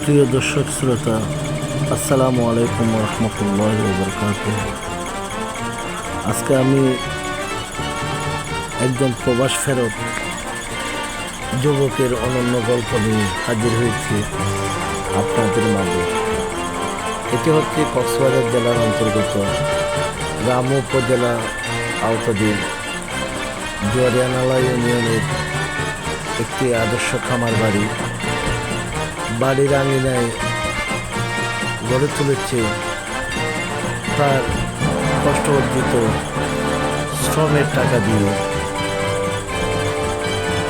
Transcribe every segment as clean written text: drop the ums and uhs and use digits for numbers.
প্রিয় দর্শক শ্রোতা, আসসালামু আলাইকুম রহমতুল্লাহ বরকাত। আজকে আমি একজন প্রবাস ফেরত যুবকের অনন্য গল্প নিয়ে হাজির হয়েছি আপনাদের মাঝে। এটি হচ্ছে কক্সবাজার জেলার অন্তর্গত রামু উপজেলা আওতাধীন জুয়ারিয়ানালা ইউনিয়নের একটি আদর্শ খামার বাড়ি। বাড়ির আঙিনায় গড়ে তুলেছে তার কষ্ট অর্জিত শ্রমের টাকা দিয়ে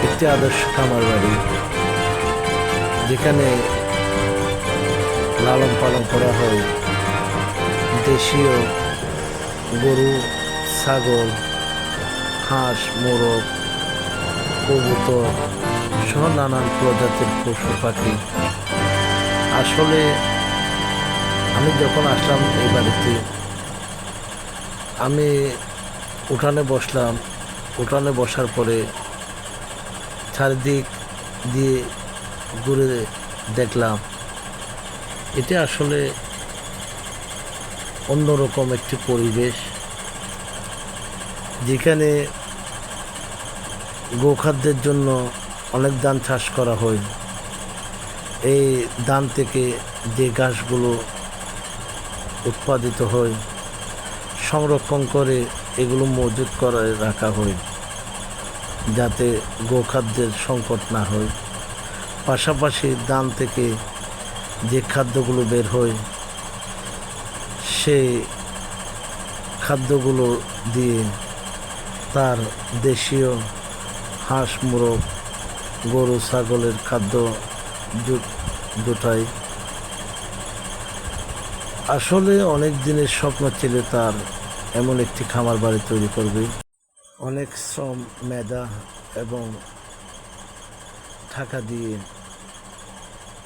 একটি আদর্শ খামার বাড়ি, যেখানে লালন পালন করা হয় দেশীয় গরু, ছাগল, হাঁস, মোরগ, কবুতর সহ নানান প্রজাতির পশু পাখি। আসলে আমি যখন আসলাম এই বাড়িতে, আমি উঠানে বসলাম। উঠানে বসার পরে চারিদিক দিয়ে ঘুরে দেখলাম এটা আসলে অন্যরকম একটি পরিবেশ, যেখানে গোখাদ্যের জন্য অনেক ধান চাষ করা হয়। এই ধান থেকে যে ঘাসগুলো উৎপাদিত হয় সংরক্ষণ করে এগুলো মজুত করে রাখা হয়, যাতে গোখাদ্যের সংকট না হয়। পাশাপাশি ধান থেকে যে খাদ্যগুলো বের হয় সেই খাদ্যগুলো দিয়ে তার দেশীয় হাঁস, মোরগ, গরু, ছাগলের খাদ্য জোটায়। আসলে অনেক দিনের স্বপ্ন ছিল তার এমন একটি খামার বাড়ি তৈরি করবে। অনেক শ্রম, মেধা এবং টাকা দিয়ে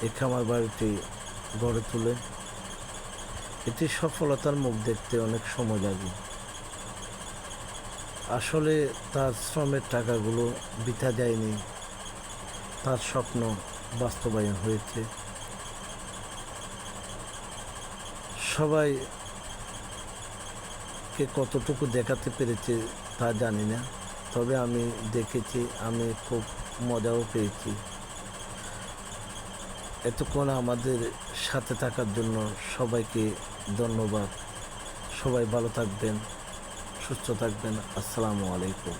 এই খামার বাড়িটি গড়ে তোলে। এটি সফলতার মুখ দেখতে অনেক সময় লাগে। আসলে তার শ্রমের টাকাগুলো বৃথা যায়নি, তার স্বপ্ন বাস্তবায়ন হয়েছে। সবাইকে কতটুকু দেখাতে পেরেছে তা জানি না, তবে আমি দেখেছি, আমি খুব মজাও পেয়েছি। এতক্ষণ আমাদের সাথে থাকার জন্য সবাইকে ধন্যবাদ। সবাই ভালো থাকবেন, সুস্থ থাকবেন। আসসালামু আলাইকুম।